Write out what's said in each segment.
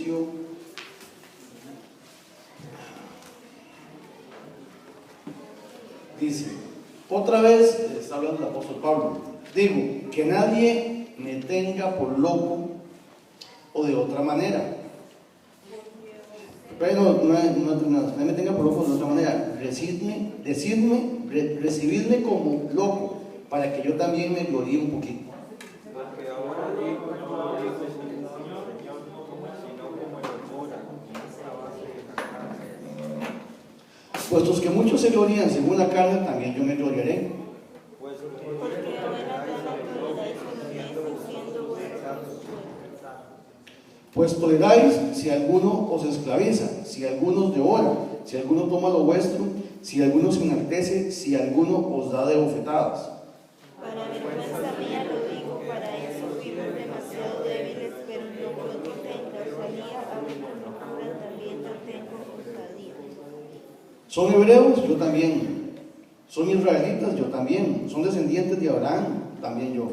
Efesios. Dice, otra vez, está hablando el apóstol Pablo, digo, que nadie me tenga por loco o de otra manera. Pero no me tenga por loco de otra manera. Recibidme como loco, para que yo también me gloríe un poquito. Porque ahora digo, no digo Señor, sino como el mora, en esta base de la carne. Puestos que muchos se glorían según la carne, también yo me gloriaré. Pues Porque ahora toda autoridad siendo vuestra. Pues toleráis si alguno os esclaviza, si alguno os devora, si alguno toma lo vuestro, si alguno se enaltece, si alguno os da de bofetadas. Para vergüenza mía lo digo, para eso fuimos demasiado débiles, pero no por contenta, salía a una locura, también yo tengo osadía. ¿Son hebreos? Yo también. ¿Son israelitas? Yo también. ¿Son descendientes de Abraham? También yo.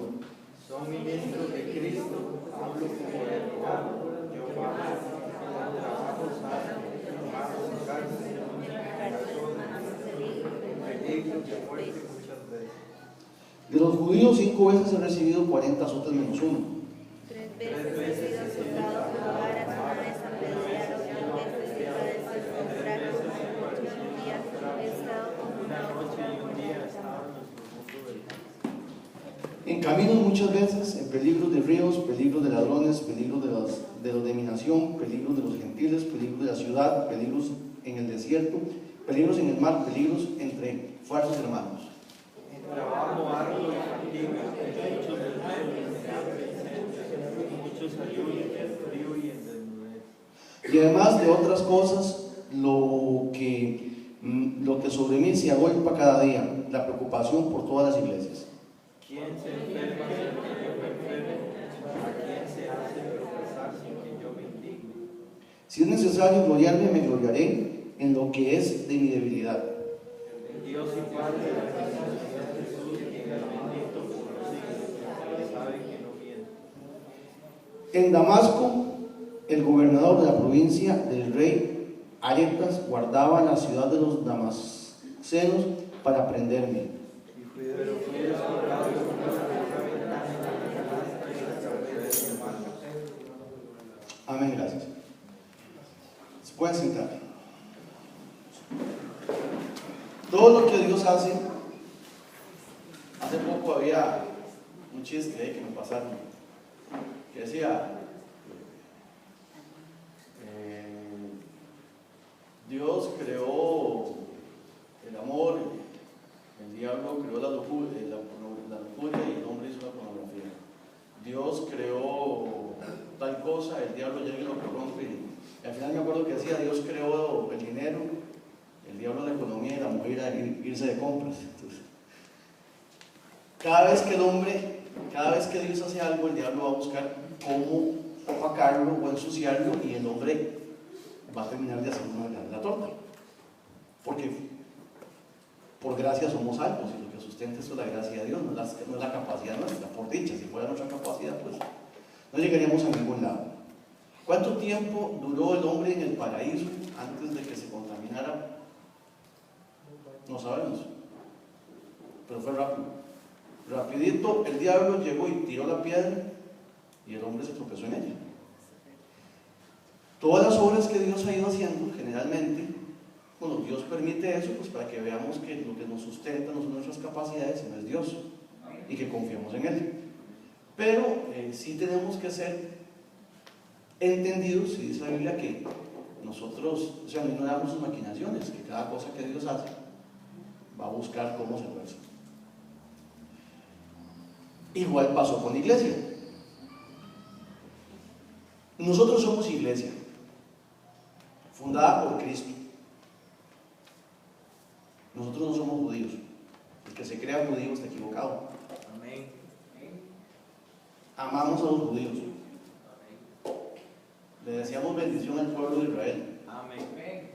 son ministros de Cristo, hablo como delegado, yo bajo trabajos bajo cárcel, peligro de muerte muchas veces. De los judíos 5 veces he recibido 40 azotes menos uno. 3 veces he sido azotado con varas, una vez apedreado, 3 veces he padecido con dracos, 8 días he estado como Una una noche y un día muerta. estaba en los profundos del mar. En caminos muchas veces, en peligros de ríos, peligros de ladrones, peligros de los de mi nación, peligros de los gentiles, peligros de la ciudad, peligros en el desierto, peligros en el mar, peligros entre falsos hermanos. En trabajo arduo y fatiga, en muchos desvelos, en hambre y sed, en muchos ayunos, en frío y en desnudez. Y además de otras cosas, lo que sobre mí se agolpa cada día, la preocupación por todas las iglesias. ¿Quién se enferma sin que yo me enferme? ¿A quién se hace tropezar sin que yo me indigne? Si es necesario gloriarme, me gloriaré en lo que es de mi debilidad. El Dios y Padre de nuestro Señor Jesús, quien es bendito por los siglos, que sabe que no miente. En Damasco, el gobernador de la provincia del rey Aretas guardaba la ciudad de los damascenos para prenderme. Pero fui descolgado por la ventana de la canasta y la cabeza de mi hermano. Amén, gracias. Se pueden sentar. Todo lo que Dios hace, hace poco había un chiste ahí que me pasaron, que decía, Dios creó el amor, el diablo creó la lujuria y el hombre hizo la pornografía. Dios creó tal cosa, el diablo llega y lo corrompe. Y al final me acuerdo que decía, Dios creó el dinero, el diablo la economía y la mujer a irse de compras. Entonces, cada vez que Dios hace algo, el diablo va a buscar cómo opacarlo o ensuciarlo, y el hombre va a terminar de hacer la torta. Porque por gracia somos salvos, y lo que sustenta esto es la gracia de Dios, no es la capacidad nuestra. Por dicha, si fuera nuestra capacidad, pues no llegaríamos a ningún lado. ¿Cuánto tiempo duró el hombre en el paraíso antes de que se contaminara? No sabemos, pero fue rápido. Rapidito el diablo llegó y tiró la piedra y el hombre se tropezó en ella. Todas las obras que Dios ha ido haciendo, generalmente, bueno, Dios permite eso pues para que veamos que lo que nos sustenta no son nuestras capacidades, sino es Dios, y que confiemos en Él. Pero sí tenemos que ser entendidos, y dice la Biblia, que nosotros, no ignoramos sus maquinaciones, que cada cosa que Dios hace va a buscar cómo se tuerce. Igual pasó con la iglesia. Nosotros somos iglesia, fundada por Cristo. Nosotros no somos judíos. El que se crea judío está equivocado. Amén. Amamos a los judíos. Le deseamos bendición al pueblo de Israel. Amén.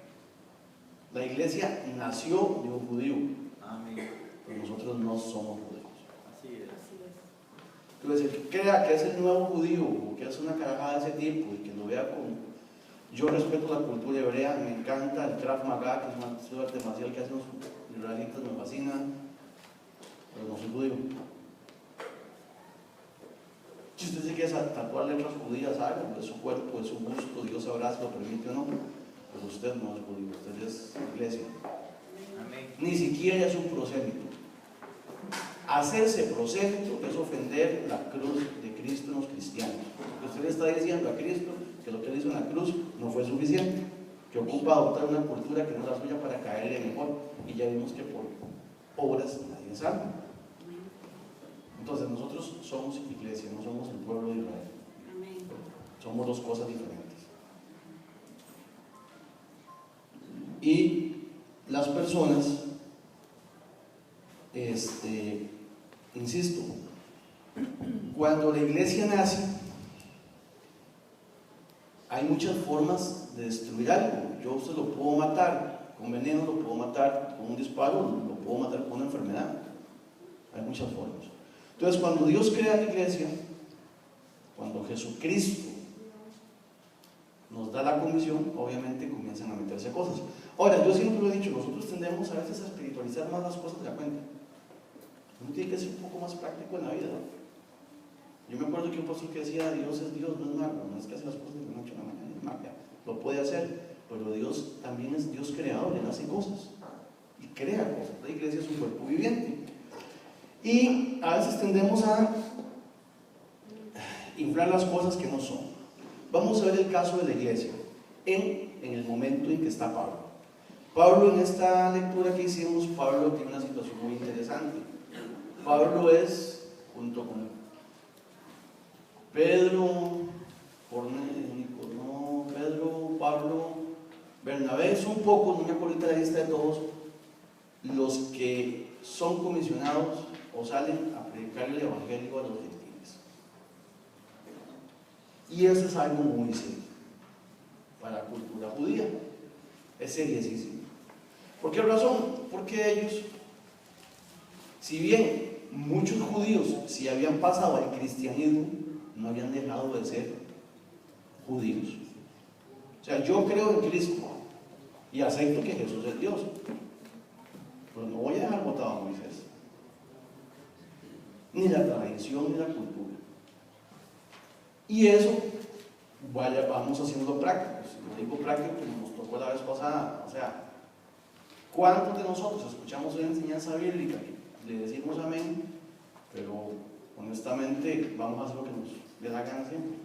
La iglesia nació de un judío, Amén. pero nosotros no somos judíos. Así es. Entonces, el que crea que es el nuevo judío, o que es una carajada de ese tipo, y que lo vea Yo respeto la cultura hebrea, me encanta el Krav Maga, que es una arte marcial que hacen los israelitas, me fascina, pero no soy judío. Si usted se quiere tatuar letras judías, hágalo, es su cuerpo, es su gusto, Dios sabrá si lo permite o no, pero usted no es judío, usted es iglesia. Amén. Ni siquiera es un prosélito. Hacerse prosélito es ofender la cruz de Cristo en los cristianos. Usted le está diciendo a Cristo que lo que él hizo en la cruz no fue suficiente, que ocupa adoptar una cultura que no es la suya para caerle mejor, y ya vimos que por obras nadie es salvo. Entonces nosotros somos iglesia, no somos el pueblo de Israel. Somos dos cosas diferentes. Y las personas, insisto, cuando la iglesia nace, hay muchas formas de destruir algo. Yo se lo puedo matar con veneno, lo puedo matar con un disparo, lo puedo matar con una enfermedad. Hay muchas formas. Entonces, cuando Dios crea la iglesia, cuando Jesucristo nos da la comisión, obviamente comienzan a meterse cosas. Ahora, yo siempre lo he dicho, nosotros tendemos a veces a espiritualizar más las cosas de la cuenta. Uno tiene que ser un poco más práctico en la vida, ¿no? Yo me acuerdo que un pastor que decía, Dios es Dios, no es mago, no es que hace las cosas de la noche a la mañana, es magia, lo puede hacer, pero Dios también es Dios creador, Él hace cosas y crea cosas. La iglesia es un cuerpo viviente. Y a veces tendemos a inflar las cosas que no son. Vamos a ver el caso de la iglesia en el momento en que está Pablo. Pablo, en esta lectura que hicimos, Pablo tiene una situación muy interesante. Pablo es, junto con Pedro, Pablo, Bernabé, son pocos, no me acuerdo la lista de todos, los que son comisionados o salen a predicar el evangelio a los gentiles. Y eso es algo muy serio para la cultura judía, es seriosísimo. ¿Por qué razón? Porque ellos, si bien muchos judíos, si habían pasado al cristianismo, no habían dejado de ser judíos. O sea, yo creo en Cristo y acepto que Jesús es Dios, pero no voy a dejar botado a Moisés, ni la tradición ni la cultura. Y eso, vamos haciendo prácticos. Lo digo práctico porque nos tocó la vez pasada. O sea, ¿cuántos de nosotros escuchamos una enseñanza bíblica y le decimos amén, pero honestamente vamos a hacer lo que nos dé la gana siempre?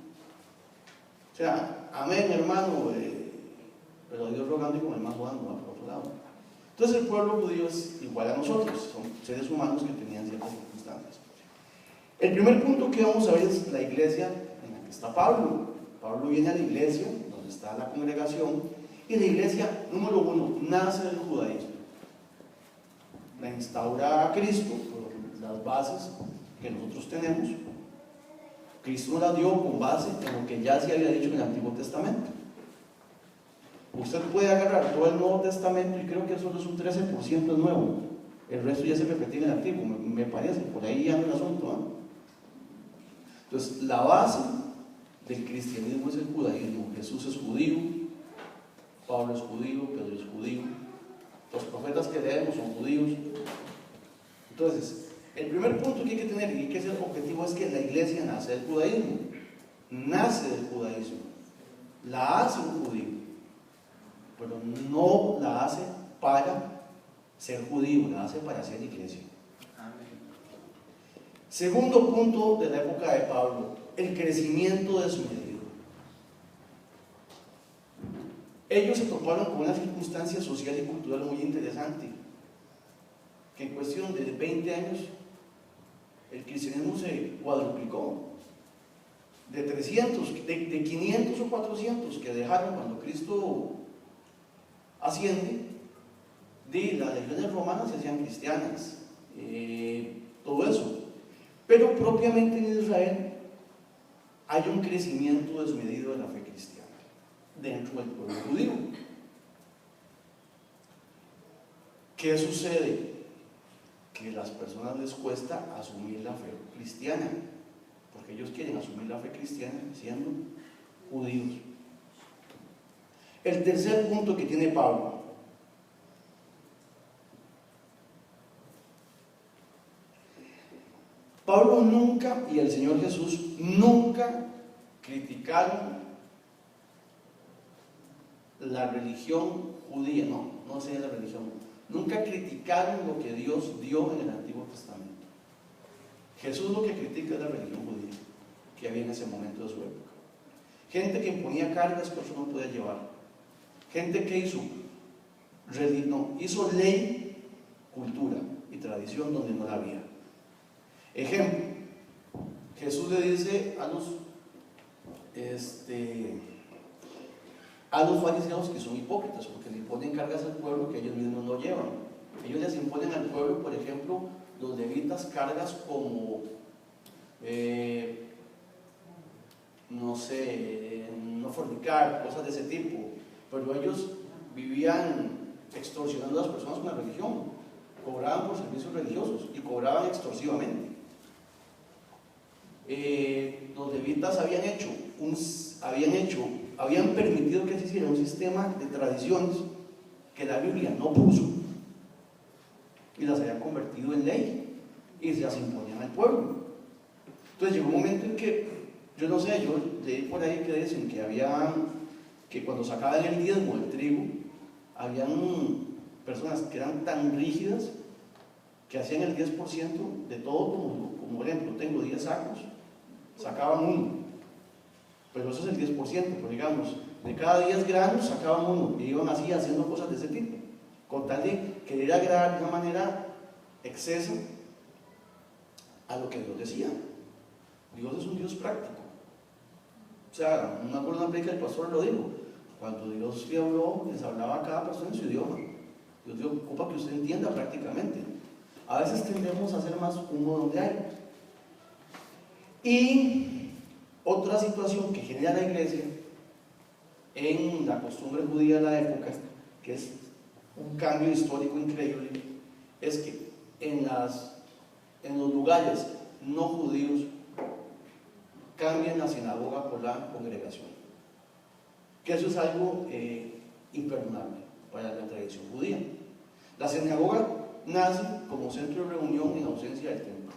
O sea, amén, hermano, pero Dios rogando y con el más jugando, va por otro lado. Entonces el pueblo judío es igual a nosotros, son seres humanos que tenían ciertas circunstancias. El primer punto que vamos a ver es la iglesia en la que está Pablo. Pablo viene a la iglesia, donde está la congregación, y la iglesia, número uno, nace del judaísmo. La instaura a Cristo por las bases que nosotros tenemos. Cristo nos la dio con base en lo que ya se había dicho en el Antiguo Testamento. Usted puede agarrar todo el Nuevo Testamento y creo que solo es un 13% nuevo. El resto ya se repetía en el Antiguo, me parece, por ahí anda el asunto, ¿no? Entonces, la base del cristianismo es el judaísmo. Jesús es judío, Pablo es judío, Pedro es judío, los profetas que leemos son judíos. Entonces, el primer punto que hay que tener y que es el objetivo es que la iglesia nace del judaísmo. Nace del judaísmo. La hace un judío, pero no la hace para ser judío, la hace para ser iglesia. Amén. Segundo punto de la época de Pablo, el crecimiento desmedido. Ellos se toparon con una circunstancia social y cultural muy interesante, que en cuestión de 20 años el cristianismo se cuadruplicó. De 300, de 500 o 400 que dejaron cuando Cristo asciende, de las legiones romanas se hacían cristianas, todo eso. Pero propiamente en Israel hay un crecimiento desmedido de la fe cristiana dentro del pueblo judío. ¿Qué sucede? Que a las personas les cuesta asumir la fe cristiana, porque ellos quieren asumir la fe cristiana siendo judíos. El tercer punto que tiene Pablo: Pablo nunca, y el Señor Jesús nunca criticaron la religión judía, no sea la religión, nunca criticaron lo que Dios dio en el Antiguo Testamento. Jesús lo que critica es la religión judía que había en ese momento de su época. Gente que imponía cargas que otros no podía llevar. Gente que hizo ley, cultura y tradición donde no la había. Ejemplo, Jesús le dice a los fariseos que son hipócritas porque le imponen cargas al pueblo que ellos mismos no llevan. Ellos les imponen al pueblo, por ejemplo, los levitas, cargas como no fornicar, cosas de ese tipo, pero ellos vivían extorsionando a las personas con la religión, cobraban por servicios religiosos y cobraban extorsivamente. Los levitas habían permitido que se hiciera un sistema de tradiciones que la Biblia no puso y las habían convertido en ley y se las imponían al pueblo. Entonces llegó un momento en que, yo leí por ahí que dicen que cuando sacaban el diezmo del trigo, habían personas que eran tan rígidas que hacían el 10% de todo, como por ejemplo, tengo 10 sacos, sacaban uno, pero eso es el 10%, pero digamos, de cada 10 granos sacaban uno, y iban así haciendo cosas de ese tipo, con tal de querer agradar de una manera excesa a lo que Dios decía. Dios es un Dios práctico. O sea, no me acuerdo una predica del pastor lo dijo, cuando Dios le habló, les hablaba a cada persona en su idioma. Dios le ocupa que usted entienda prácticamente. A veces tendemos a hacer más humo donde hay. Y otra situación que genera la iglesia en la costumbre judía de la época, que es un cambio histórico increíble, es que en los lugares no judíos cambian la sinagoga por la congregación, que eso es algo imperdonable para la tradición judía. La sinagoga nace como centro de reunión en ausencia del templo.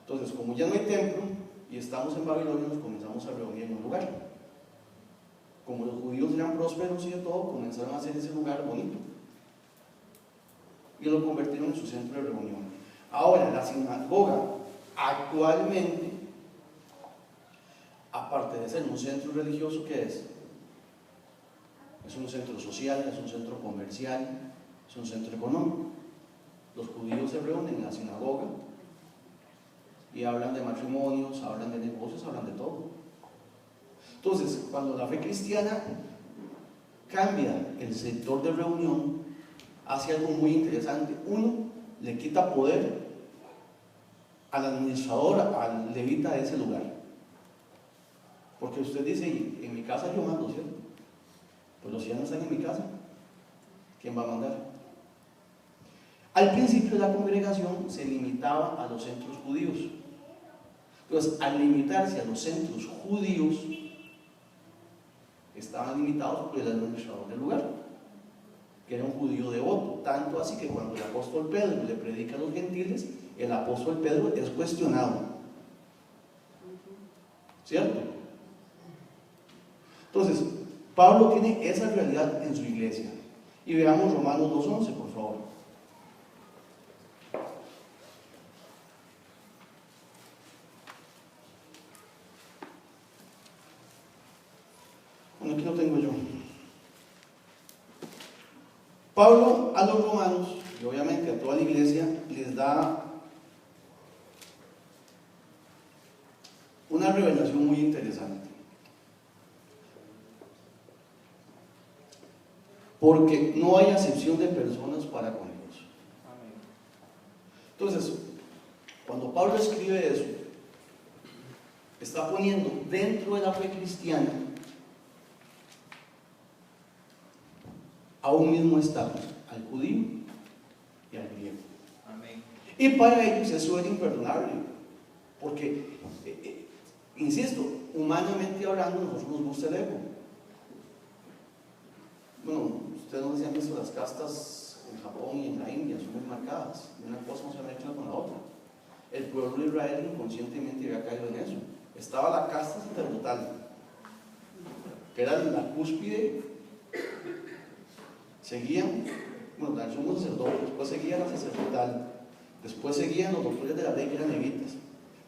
Entonces, como ya no hay templo y estamos en Babilonia, nos comenzamos a reunir en un lugar. Como los judíos eran prósperos y de todo, comenzaron a hacer ese lugar bonito y lo convirtieron en su centro de reunión. Ahora, la sinagoga actualmente, aparte de ser un centro religioso, ¿qué es? Es un centro social, es un centro comercial, es un centro económico. Los judíos se reúnen en la sinagoga y hablan de matrimonios, hablan de negocios, hablan de todo. Entonces, cuando la fe cristiana cambia el sector de reunión, hace algo muy interesante. Uno, le quita poder al administrador, al levita de ese lugar. Porque usted dice, en mi casa yo mando, ¿cierto? Pues los ya no están en mi casa, ¿quién va a mandar? Al principio la congregación se limitaba a los centros judíos. Entonces, al limitarse a los centros judíos, estaban limitados por el administrador del lugar, que era un judío devoto, tanto así que cuando el apóstol Pedro le predica a los gentiles, el apóstol Pedro es cuestionado, ¿cierto? Entonces, Pablo tiene esa realidad en su iglesia. Y veamos Romanos 2:11, por favor. Bueno, aquí lo tengo yo. Pablo a los romanos, y obviamente a toda la iglesia, les da una revelación muy interesante. Porque no hay acepción de personas para con Dios. Entonces, cuando Pablo escribe eso, está poniendo dentro de la fe cristiana a un mismo estatus, al judío y al griego. Amén. Y para ellos eso era imperdonable, porque, insisto, humanamente hablando, nosotros nos gusta el ego. Bueno, ustedes no se han visto las castas en Japón y en la India, son muy marcadas, una cosa no se mezcla con la otra. El pueblo de Israel inconscientemente había caído en eso. Estaba la casta sacerdotal, que era la cúspide, seguían, bueno, el sumo sacerdote, después seguían la sacerdotal, después seguían los doctores de la ley, que eran levitas,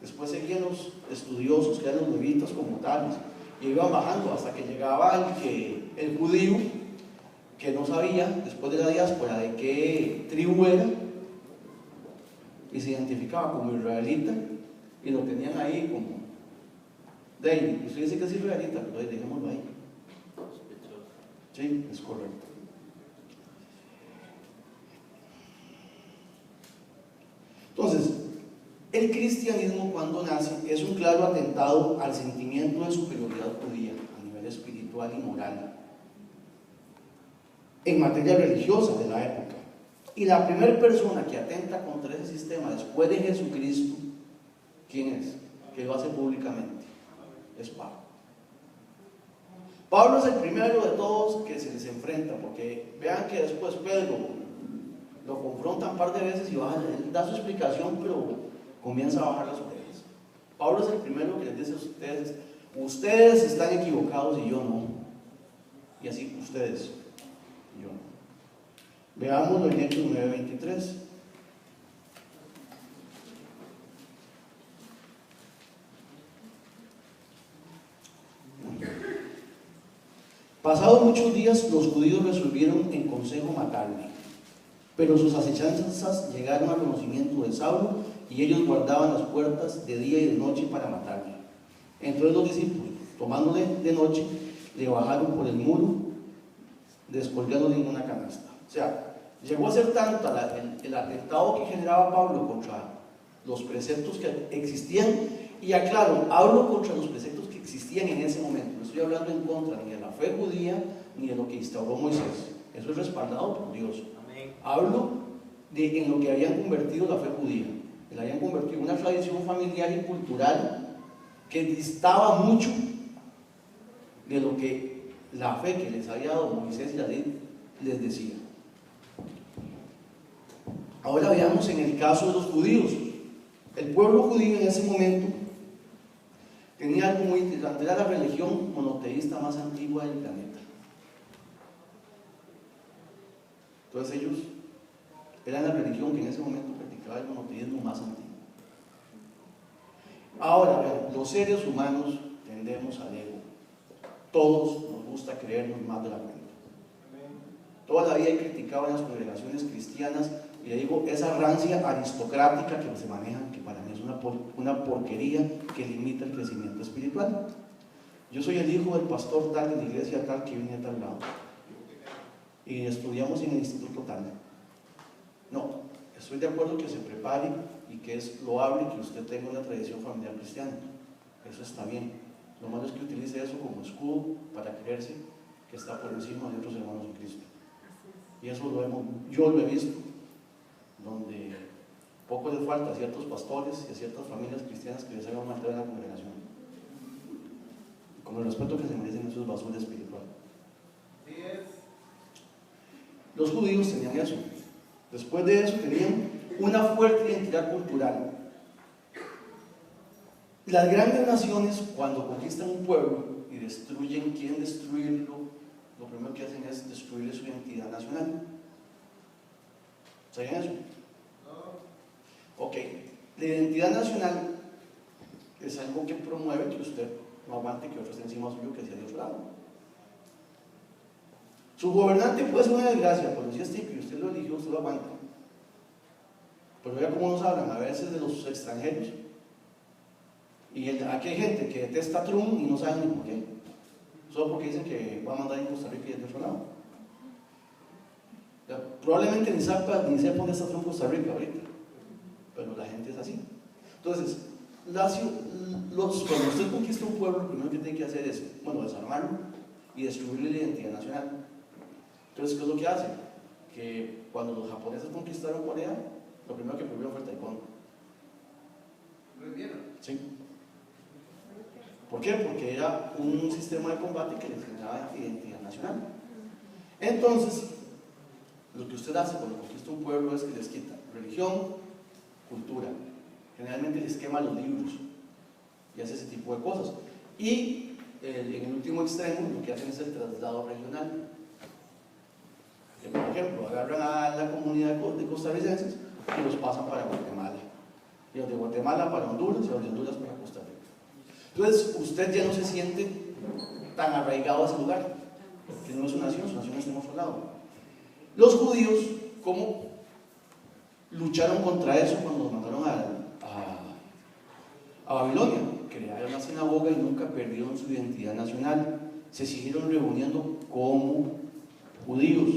después seguían los estudiosos, que eran los levitas como tales, y iban bajando hasta que llegaba el judío, que no sabía, después de la diáspora, de qué tribu era, y se identificaba como israelita, y lo tenían ahí como, de ahí, usted dice que es israelita, pero ahí dejémoslo ahí. Sí, es correcto. Entonces, el cristianismo cuando nace es un claro atentado al sentimiento de superioridad judía a nivel espiritual y moral, en materia religiosa de la época. Y la primera persona que atenta contra ese sistema después de Jesucristo, ¿quién es? Que lo hace públicamente. Es Pablo. Pablo es el primero de todos que se les enfrenta, porque vean que después Pedro lo confronta un par de veces y baja, él da su explicación, pero comienza a bajar las orejas. Pablo es el primero que les dice a ustedes están equivocados y yo no. Y así ustedes y yo no. Veámoslo en Hechos 9:23. Pasados muchos días, los judíos resolvieron en consejo matarle, pero sus acechanzas llegaron al conocimiento de Saulo y ellos guardaban las puertas de día y de noche para matarle. Entonces los discípulos, tomándole de noche, le bajaron por el muro, descolgándole en una canasta. O sea, llegó a ser tanto el atentado que generaba Pablo contra los preceptos que existían, y aclaro, hablo contra los preceptos que existían en ese momento, no estoy hablando en contra ni de la fe judía ni de lo que instauró Moisés, eso es respaldado por Dios. Amén. Hablo en lo que habían convertido la fe judía, que la habían convertido en una tradición familiar y cultural que distaba mucho de lo que la fe que les había dado Moisés y la ley les decía. Ahora veamos en el caso de los judíos. El pueblo judío en ese momento tenía algo muy interesante, era la religión monoteísta más antigua del planeta. Entonces ellos eran la religión que en ese momento practicaba el monoteísmo más antiguo. Ahora, los seres humanos tendemos al ego. Todos nos gusta creernos más de la cuenta. Toda la vida he criticado en las congregaciones cristianas, y le digo, esa rancia aristocrática que se maneja, que para mí es una porquería que limita el crecimiento espiritual. Yo soy el hijo del pastor tal, de la iglesia tal, que viene a tal lado, y estudiamos en el instituto tal. No, estoy de acuerdo que se prepare y que es loable que usted tenga una tradición familiar cristiana. Eso está bien. Lo malo es que utilice eso como escudo para creerse que está por encima de otros hermanos en Cristo. Y eso yo lo he visto, donde poco les falta a ciertos pastores y a ciertas familias cristianas que les hagan maltrato en la congregación, con el respeto que se merecen esos basura espiritual. Los judíos tenían eso. Después de eso tenían una fuerte identidad cultural. Las grandes naciones, cuando conquistan un pueblo y quieren destruirlo, lo primero que hacen es destruirle su identidad nacional. ¿Sabían eso? No. Ok, la identidad nacional es algo que promueve que usted no aguante que otro esté encima suyo, que sea de otro lado. Su gobernante puede ser una desgracia, pero si es típico, usted lo eligió, usted lo aguanta. Pero vea cómo nos hablan a veces de los extranjeros. Y aquí hay gente que detesta a Trump y no saben ni por qué. Solo porque dicen que va a mandar en Costa Rica y de otro lado. Probablemente ni sepa dónde está Trump en Costa Rica ahorita. Pero la gente es así. Entonces, cuando usted conquista un pueblo, lo primero que tiene que hacer es, desarmarlo y destruirle la identidad nacional. Entonces, ¿qué es lo que hace? Que cuando los japoneses conquistaron Corea, lo primero que prohibieron fue el taekwondo. Sí. ¿Por qué? Porque era un sistema de combate que les generaba identidad nacional. Entonces, lo que usted hace cuando conquista un pueblo es que les quita religión, cultura. Generalmente les quema los libros y hace ese tipo de cosas. Y en el último extremo lo que hacen es el traslado regional. Que, por ejemplo, agarran a la comunidad de costarricenses y los pasan para Guatemala. Y los de Guatemala para Honduras y los de Honduras para Costa Rica. Entonces, usted ya no se siente tan arraigado a ese lugar, que no es su nación está en otro lado. Los judíos, ¿cómo lucharon contra eso cuando los mandaron a Babilonia? Crearon la sinagoga y nunca perdieron su identidad nacional. Se siguieron reuniendo como judíos,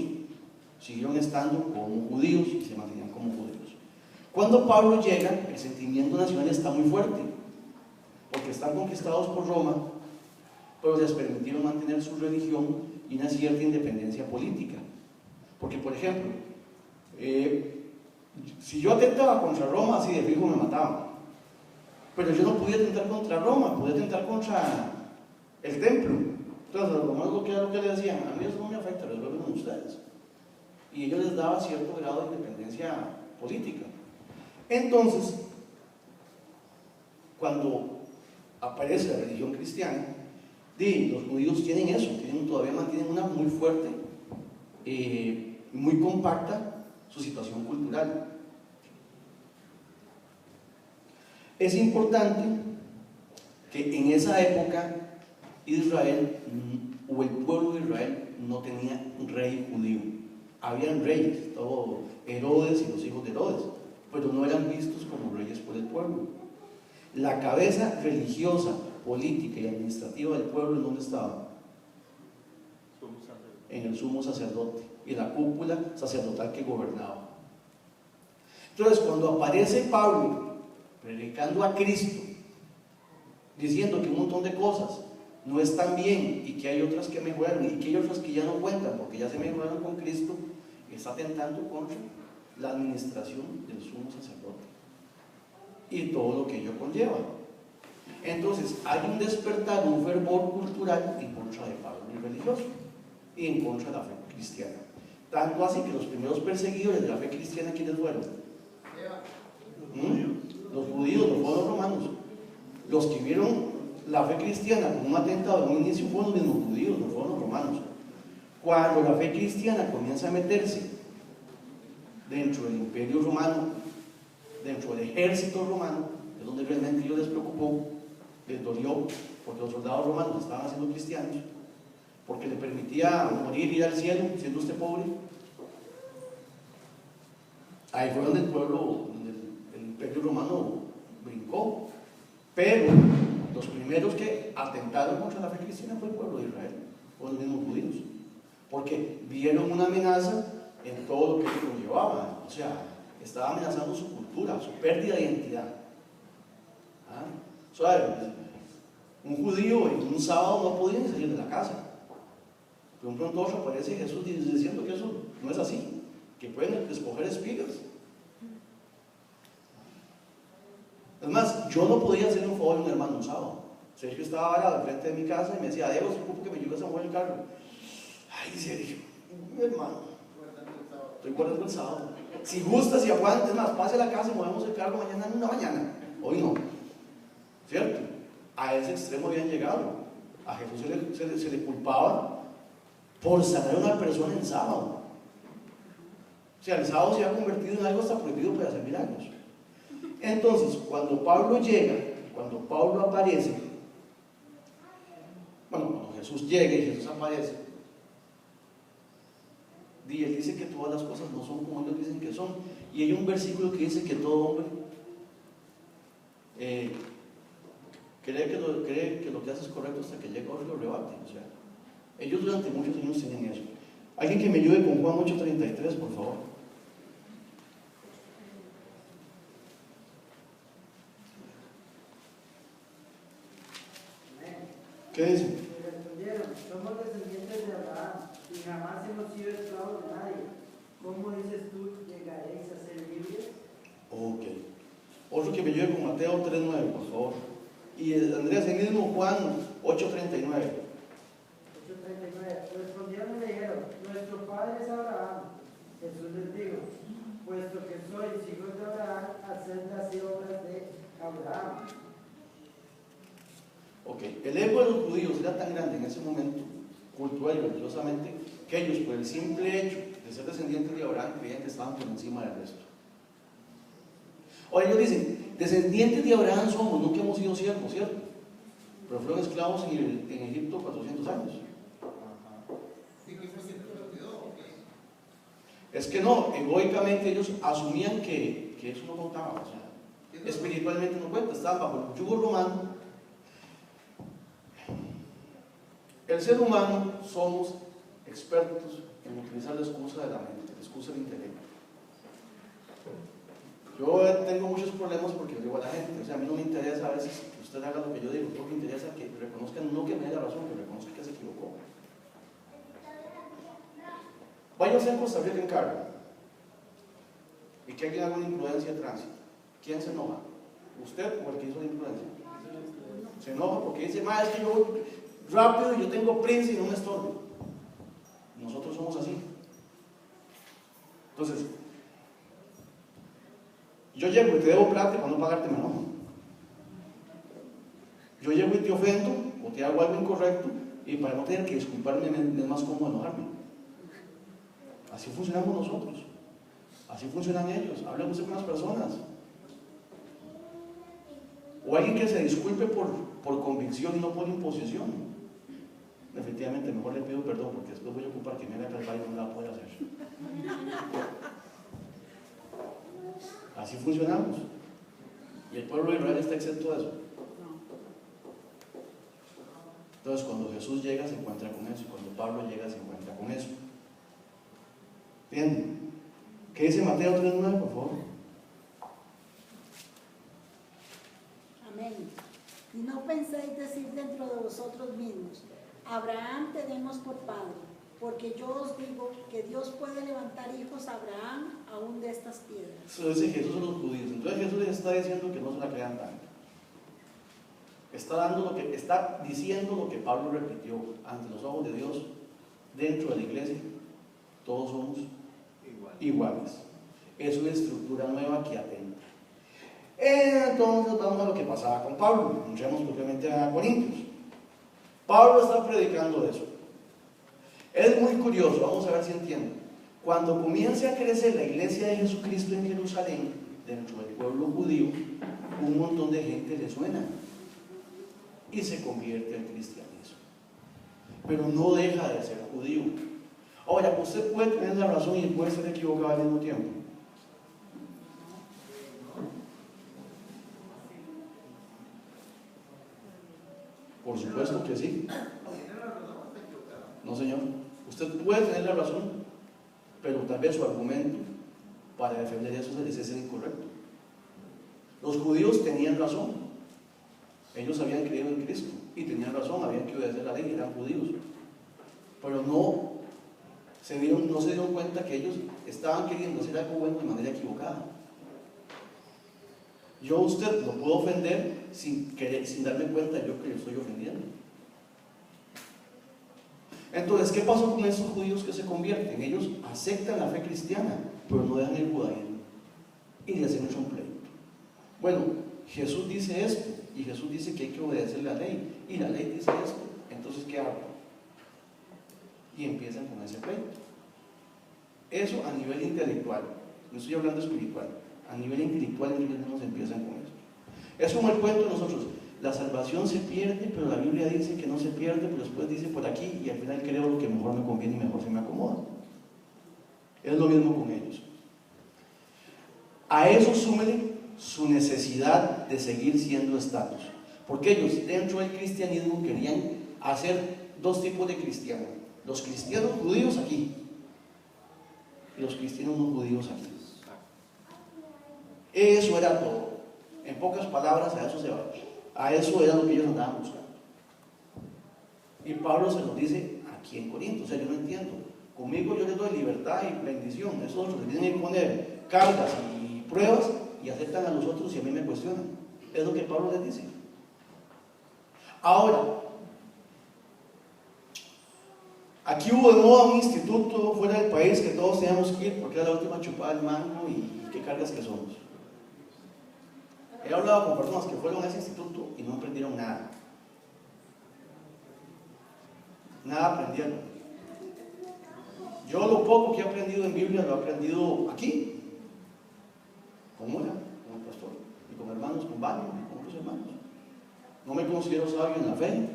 siguieron estando como judíos y se mantenían como judíos. Cuando Pablo llega, el sentimiento nacional está muy fuerte, porque están conquistados por Roma, pero les permitieron mantener su religión y una cierta independencia política. Porque, por ejemplo, si yo atentaba contra Roma, así de fijo me mataban. Pero yo no podía atentar contra Roma, podía atentar contra el templo. Entonces, los romanos lo que le decían, a mí eso no me afecta, resuelven ustedes. Y ellos les daba cierto grado de independencia política. Entonces, cuando aparece la religión cristiana, los judíos tienen eso, todavía mantienen una muy fuerte, muy compacta su situación cultural. Es importante que en esa época Israel, o el pueblo de Israel, no tenía un rey judío. Habían reyes, todo Herodes y los hijos de Herodes, pero no eran vistos como reyes por el pueblo. La cabeza religiosa, política y administrativa del pueblo, ¿en dónde estaba? En el sumo sacerdote y la cúpula sacerdotal que gobernaba. Entonces, cuando aparece Pablo predicando a Cristo, diciendo que un montón de cosas no están bien y que hay otras que mejoran y que hay otras que ya no cuentan porque ya se mejoraron con Cristo, está atentando contra la administración del sumo sacerdote y todo lo que ello conlleva. Entonces hay un despertar, un fervor cultural en contra de Pablo y religioso y en contra de la fe cristiana. Tanto así que los primeros perseguidores de la fe cristiana, ¿quiénes fueron? Los judíos, no fueron los romanos. Los que vieron la fe cristiana como un atentado en un inicio fueron los mismos judíos, no fueron los romanos. Cuando la fe cristiana comienza a meterse dentro del imperio romano, dentro del ejército romano, es donde realmente ellos les preocupó, les dolió, porque los soldados romanos estaban haciendo cristianos, porque le permitía morir y ir al cielo siendo usted pobre. Ahí fue donde el pueblo, donde el imperio romano brincó. Pero los primeros que atentaron contra la fe cristiana fue el pueblo de Israel, fueron los mismos judíos, porque vieron una amenaza en todo lo que ellos conllevaban. O sea, estaba amenazando su cultura, su pérdida de identidad. O sea, un judío en un sábado no podía ni salir de la casa. De un pronto otro aparece Jesús diciendo que eso no es así, que pueden escoger espigas. Es más, yo no podía hacerle un favor a un hermano un sábado. Sergio estaba parado enfrente de mi casa y me decía, Diego, se ocupa que me ayudes a mover el carro. Ay, Sergio, mi hermano, estoy guardando el sábado. Si gusta, si aguanta, es más, pase a la casa y movemos el carro mañana en una mañana. Hoy no. ¿Cierto? A ese extremo habían llegado. A Jesús se le culpaba por sanar a una persona en sábado. O sea, el sábado se ha convertido en algo hasta prohibido para hacer milagros. Entonces, cuando Pablo llega, cuando Pablo aparece, cuando Jesús llega y Jesús aparece, y él dice que todas las cosas no son como ellos dicen que son. Y hay un versículo que dice que todo hombre cree que lo que hace es correcto hasta que llega otro y lo rebate. O sea, ellos durante muchos años tienen eso. Alguien que me ayude con Juan 8:33, por favor. ¿Qué dice? Y respondieron, somos descendientes de Abraham y jamás hemos sido esclavos de nadie. ¿Cómo dices tú, llegaréis a ser libres? Ok. Otro que me ayude con Mateo 3:9, por favor. Y Andrés, el mismo Juan 8:39. 8:39. Respondieron y le dijeron, nuestro de los judíos era tan grande en ese momento, cultural y religiosamente, que ellos, por el simple hecho de ser descendientes de Abraham, creían que estaban por encima del resto. Ahora ellos dicen, descendientes de Abraham somos, nunca hemos sido siervos, ¿cierto? Pero fueron esclavos en Egipto 400 años. Es que no, egoicamente ellos asumían que eso no contaba, o sea, espiritualmente no cuenta, estaban bajo el yugo romano. El ser humano somos expertos en utilizar la excusa de la mente, la excusa del intelecto. Yo tengo muchos problemas porque le digo a la gente, o sea, a mí no me interesa a veces que usted haga lo que yo digo, porque me interesa que reconozcan, no que me dé la razón, que reconozcan que se equivocó. Váyanse a Costa Rica en carro y que alguien haga una imprudencia de tránsito. ¿Quién se enoja? ¿Usted o el que hizo la imprudencia? Se enoja porque dice, es que yo voy rápido y yo tengo prisa y no me estorbo. Nosotros somos así. Entonces, yo llego y te debo plata y para no pagarte me enojo. Yo llego y te ofendo o te hago algo incorrecto y para no tener que disculparme me es más cómodo enojarme. Así funcionamos nosotros, así funcionan ellos. Hablemos con las personas. O alguien que se disculpe por convicción y no por imposición. Efectivamente, mejor le pido perdón porque después voy a ocupar que me haga calvar y no la pueda hacer. Así funcionamos. Y el pueblo de Israel está exento de eso. Entonces, cuando Jesús llega, se encuentra con eso. Cuando Pablo llega, se encuentra con eso. ¿Entienden? ¿Qué dice Mateo 3:9, por favor? Amén. Y no penséis decir dentro de vosotros mismos, Abraham tenemos por padre, porque yo os digo que Dios puede levantar hijos a Abraham aún de estas piedras. Eso dice Jesús a los judíos. Entonces Jesús les está diciendo que no se la crean tanto. Está diciendo lo que Pablo repitió ante los ojos de Dios dentro de la iglesia. Todos somos iguales. Es una estructura nueva que atenta. Entonces vamos a lo que pasaba con Pablo. Entremos propiamente a Corintios. Pablo está predicando eso. Es muy curioso, vamos a ver si entiendo. Cuando comience a crecer la iglesia de Jesucristo en Jerusalén, dentro del pueblo judío, un montón de gente le suena y se convierte al cristianismo, pero no deja de ser judío. Ahora, usted puede tener la razón y puede ser equivocado al mismo tiempo. Por supuesto que sí. No, señor. Usted puede tener la razón, pero tal vez su argumento para defender eso es incorrecto. Los judíos tenían razón. Ellos habían creído en Cristo y tenían razón, habían que obedecer la ley, eran judíos. Pero no se dieron cuenta que ellos estaban queriendo hacer algo bueno de manera equivocada. Yo a usted lo puedo ofender sin darme cuenta yo que le estoy ofendiendo. Entonces, ¿qué pasó con esos judíos que se convierten? Ellos aceptan la fe cristiana, pero no dejan el judaísmo y le hacen un pleito. Bueno, Jesús dice esto y Jesús dice que hay que obedecer la ley y la ley dice esto, entonces ¿qué hago? Y empiezan con ese pleito. Eso a nivel intelectual, no estoy hablando espiritual, a nivel intelectual ellos mismos empiezan con eso. Es como el cuento de nosotros, la salvación se pierde, pero la Biblia dice que no se pierde, pero después dice por aquí y al final creo lo que mejor me conviene y mejor se me acomoda. Es lo mismo con ellos. A eso súmele su necesidad de seguir siendo estatus, porque ellos dentro del cristianismo querían hacer dos tipos de cristianos: los cristianos judíos aquí y los cristianos no judíos aquí. Eso era todo. En pocas palabras, a eso se va. A eso era lo que ellos andaban buscando. Y Pablo se lo dice aquí en Corinto. O sea, yo no entiendo. Conmigo yo les doy libertad y bendición. Esos otros les tienen que poner cargas y pruebas y aceptan a los otros y a mí me cuestionan. Es lo que Pablo les dice. Ahora, aquí hubo de moda un instituto fuera del país que todos teníamos que ir porque era la última chupada del mango y qué cargas que somos. He hablado con personas que fueron a ese instituto y no aprendieron nada. Nada aprendieron. Yo lo poco que he aprendido en Biblia lo he aprendido aquí, con Mora, con el pastor, y con hermanos, con varios, y con otros hermanos. No me considero sabio en la fe,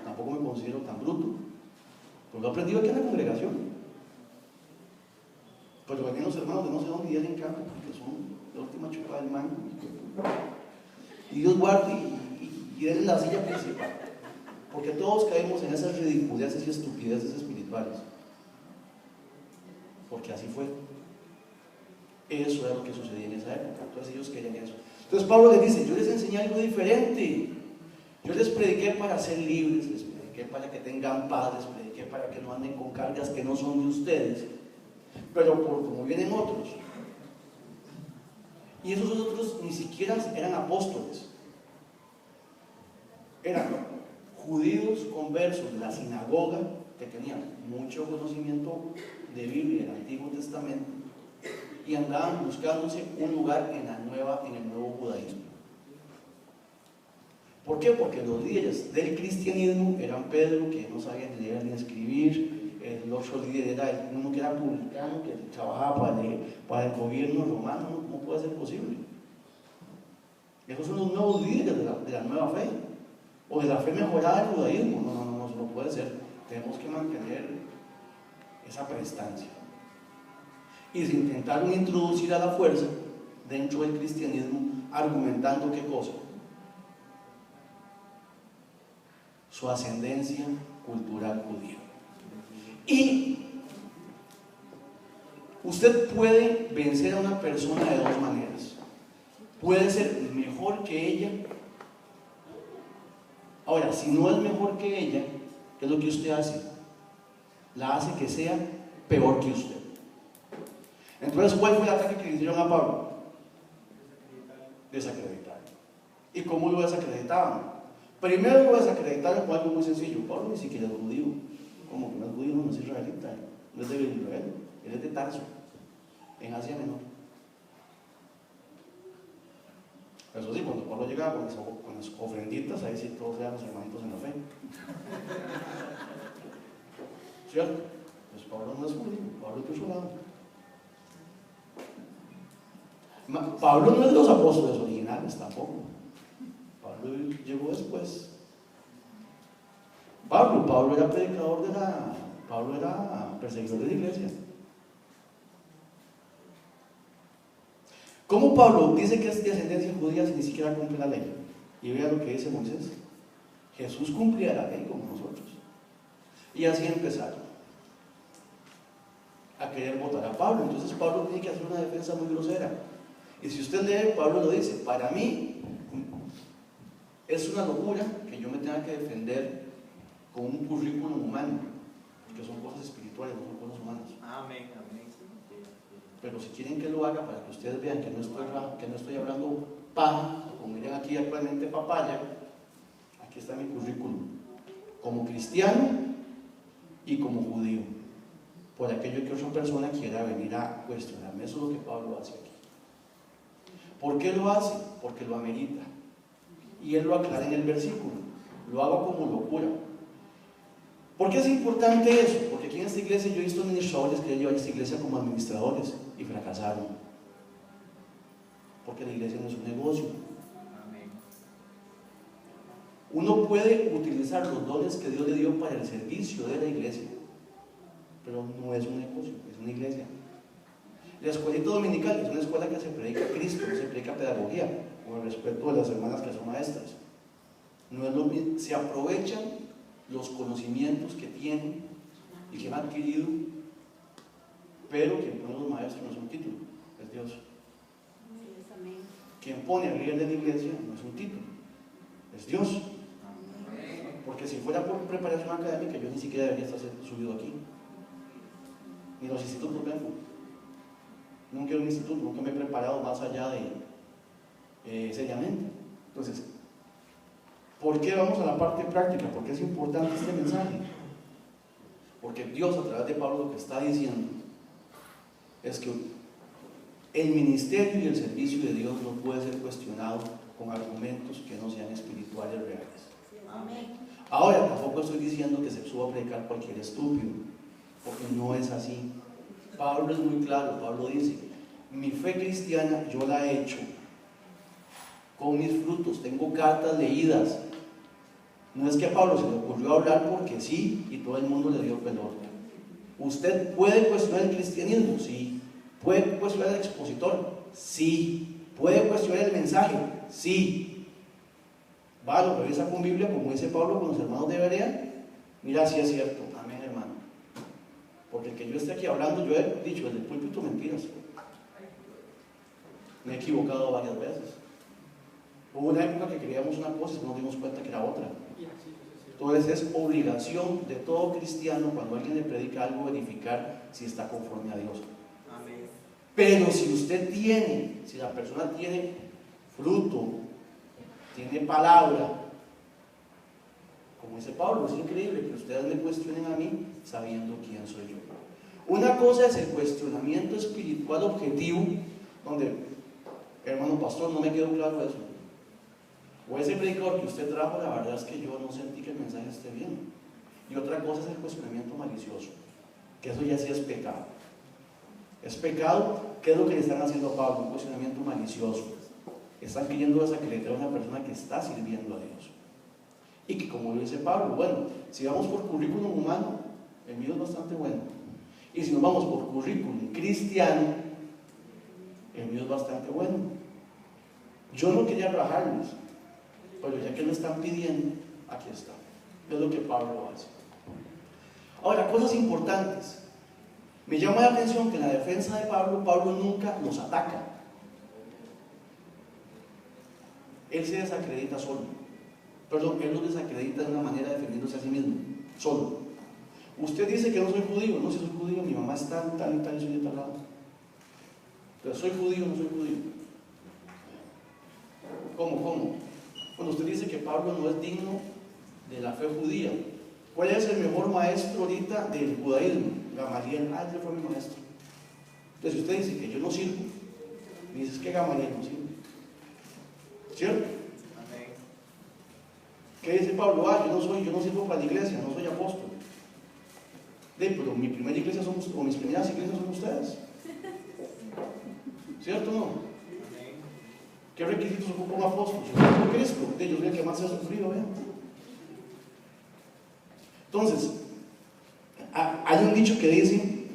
tampoco me considero tan bruto, pero lo he aprendido aquí en la congregación. Pero venían los hermanos de no sé dónde y en campo, porque son la última chupada del mango. Y Dios guarde y denle la silla principal, porque todos caemos en esas ridiculeces y estupideces espirituales. Porque así fue. Eso era lo que sucedía en esa época. Entonces ellos querían eso. Entonces Pablo les dice: yo les enseñé algo diferente. Yo les prediqué para ser libres, les prediqué para que tengan paz, les prediqué para que no anden con cargas que no son de ustedes. Pero por como vienen otros, y esos otros ni siquiera eran apóstoles, eran judíos conversos de la sinagoga que tenían mucho conocimiento de Biblia, del Antiguo Testamento, y andaban buscándose un lugar en el nuevo judaísmo. ¿Por qué? Porque los líderes del cristianismo eran Pedro, que no sabía ni leer ni escribir; el otro líder era uno que era publicano, que trabajaba para el gobierno romano. ¿Cómo puede ser posible? Esos son los nuevos líderes de la nueva fe, o de la fe mejorada del judaísmo. No, eso no puede ser. Tenemos que mantener esa prestancia. Y se intentaron introducir a la fuerza dentro del cristianismo, argumentando ¿qué cosa? Su ascendencia cultural judía. Y usted puede vencer a una persona de dos maneras. Puede ser mejor que ella. Ahora, si no es mejor que ella, ¿qué es lo que usted hace? La hace que sea peor que usted. Entonces, ¿cuál fue el ataque que le hicieron a Pablo? Desacreditar. ¿Y cómo lo desacreditaban? Primero lo desacreditaron con algo muy sencillo: Pablo ni siquiera es judío. ¿Cómo que no es judío? No es israelita, no es de Israel, él es de Tarso, en Asia Menor. Eso sí, cuando Pablo llegaba con las ofrenditas, ahí sí todos eran los hermanitos en la fe. ¿Cierto? Pues Pablo no es judío, Pablo es de otro lado. Pablo no es de los apóstoles originales tampoco. Pablo llegó después. Pablo era predicador Pablo era perseguidor de la iglesia. ¿Cómo Pablo dice que es de ascendencia judía si ni siquiera cumple la ley? Y vea lo que dice Moisés: Jesús cumplía la ley como nosotros. Y así empezaron a querer votar a Pablo. Entonces Pablo tiene que hacer una defensa muy grosera. Y si usted lee, Pablo lo dice: para mí es una locura que yo me tenga que defender con un currículum humano, porque son cosas espirituales, no son cosas humanas. Amén. Pero si quieren que lo haga, para que ustedes vean que no estoy hablando paja, como miren aquí actualmente papaya, aquí está mi currículum, como cristiano y como judío, por aquello que otra persona quiera venir a cuestionarme. Eso es lo que Pablo hace aquí. ¿Por qué lo hace? Porque lo amerita. Y él lo aclara en el versículo: lo hago como locura. ¿Por qué es importante eso? Porque aquí en esta iglesia yo he visto administradores que llevan esta iglesia como administradores y fracasaron. Porque la iglesia no es un negocio. Uno puede utilizar los dones que Dios le dio para el servicio de la iglesia, pero no es un negocio, es una iglesia. La escuelita dominical es una escuela que se predica a Cristo, no se predica pedagogía, con el respeto de las hermanas que son maestras. No es lo mismo. Se aprovechan los conocimientos que tienen y que han adquirido, pero quien pone los maestros no es un título, es Dios. Quien pone al líder de la iglesia no es un título, es Dios. Porque si fuera por preparación académica, yo ni siquiera debería estar subido aquí, ni los institutos vengo. Nunca he ido a un instituto, nunca me he preparado más allá de seriamente. Entonces, ¿por qué vamos a la parte práctica? ¿Por qué es importante este mensaje? Porque Dios, a través de Pablo, lo que está diciendo es que el ministerio y el servicio de Dios no puede ser cuestionado con argumentos que no sean espirituales reales. Amén. Ahora, tampoco estoy diciendo que se suba a predicar cualquier estúpido, porque no es así. Pablo es muy claro. Pablo dice: mi fe cristiana yo la he hecho con mis frutos, tengo cartas leídas. No es que a Pablo se le ocurrió hablar porque sí y todo el mundo le dio pelota. ¿Usted puede cuestionar el cristianismo? Sí. ¿Puede cuestionar el expositor? Sí. ¿Puede cuestionar el mensaje? Sí. Va, lo revisa con Biblia, como dice Pablo con los hermanos de Berea. Mira, sí es cierto. Amén, hermano. Porque el que yo esté aquí hablando, yo he dicho desde el púlpito mentiras. Me he equivocado varias veces. Hubo una época que creíamos una cosa y nos dimos cuenta que era otra. Entonces es obligación de todo cristiano, cuando alguien le predica algo, verificar si está conforme a Dios. Amén. Pero si la persona tiene fruto, tiene palabra, como dice Pablo, es increíble que ustedes me cuestionen a mí sabiendo quién soy yo. Una cosa es el cuestionamiento espiritual objetivo, donde, hermano pastor, no me quedó claro eso. O ese predicador que usted trajo, la verdad es que yo no sentí que el mensaje esté bien. Y otra cosa es el cuestionamiento malicioso, que eso ya sí es pecado. Es pecado. ¿Qué es lo que le están haciendo a Pablo? Un cuestionamiento malicioso. Están queriendo desacreditar a una persona que está sirviendo a Dios. Y que, como lo dice Pablo, bueno, si vamos por currículum humano, el mío es bastante bueno. Y si nos vamos por currículum cristiano, el mío es bastante bueno. Yo no quería rajarles, pero ya que lo están pidiendo, aquí está. Es lo que Pablo hace. Ahora, cosas importantes. Me llama la atención que en la defensa de Pablo, Pablo nunca los ataca. Él se desacredita solo. Perdón, él los desacredita de una manera defendiéndose a sí mismo, solo. Usted dice que no soy judío. No, si soy judío, mi mamá es tal y tal, y soy de tal lado. Pero soy judío, no soy judío. ¿Cómo? Cuando usted dice que Pablo no es digno de la fe judía, ¿cuál es el mejor maestro ahorita del judaísmo? Gamaliel. Él fue mi maestro. Entonces, si usted dice que yo no sirvo, me dice que Gamaliel no sirve. ¿Cierto? Amén. ¿Qué dice Pablo? Yo no sirvo para la iglesia, no soy apóstol. Pero mi primera iglesia o mis primeras iglesias son ustedes. ¿Cierto o no? Amén. ¿Qué requisitos ocupa un apóstol? Si yo soy Cristo, yo soy el que más se ha sufrido, ¿vean? Entonces, hay un dicho que dice: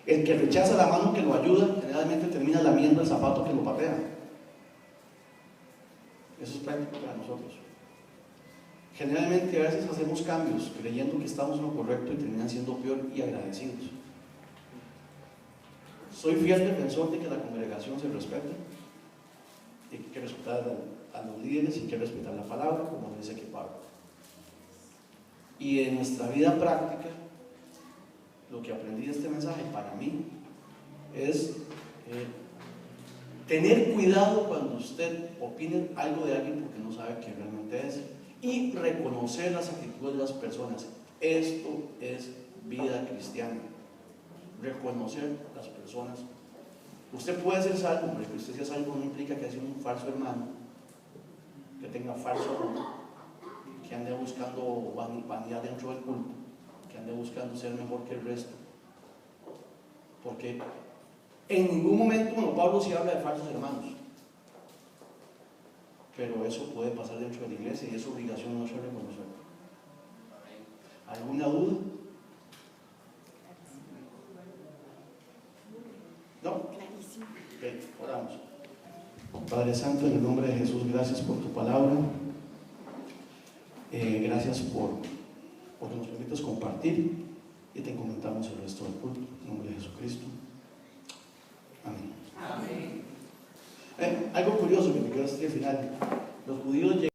el que rechaza la mano que lo ayuda, generalmente termina lamiendo el zapato que lo patea. Eso es práctico para nosotros. Generalmente a veces hacemos cambios creyendo que estamos en lo correcto y terminan siendo peor y agradecidos. Soy fiel defensor de que la congregación se respete, y que hay que respetar a los líderes y hay que respetar la palabra, como dice aquí Pablo. Y en nuestra vida práctica, lo que aprendí de este mensaje para mí es tener cuidado cuando usted opine algo de alguien porque no sabe quién realmente es, y reconocer las actitudes de las personas. Esto es vida cristiana. Reconocer las personas. Usted puede ser salvo, pero que usted sea salvo no implica que sea un falso hermano, que tenga falso amor, que ande buscando vanidad dentro del culto, que ande buscando ser mejor que el resto. Porque en ningún momento, bueno, Pablo sí habla de falsos hermanos, pero eso puede pasar dentro de la iglesia y es obligación nuestra reconocerlo. ¿Alguna duda? ¿No? Clarísimo. Ok, oramos. Padre Santo, en el nombre de Jesús, gracias por tu palabra. Gracias porque nos permites compartir y te encomendamos el resto del culto. En nombre de Jesucristo. Amén. Amén. Algo curioso que me quedó hasta el final. Los judíos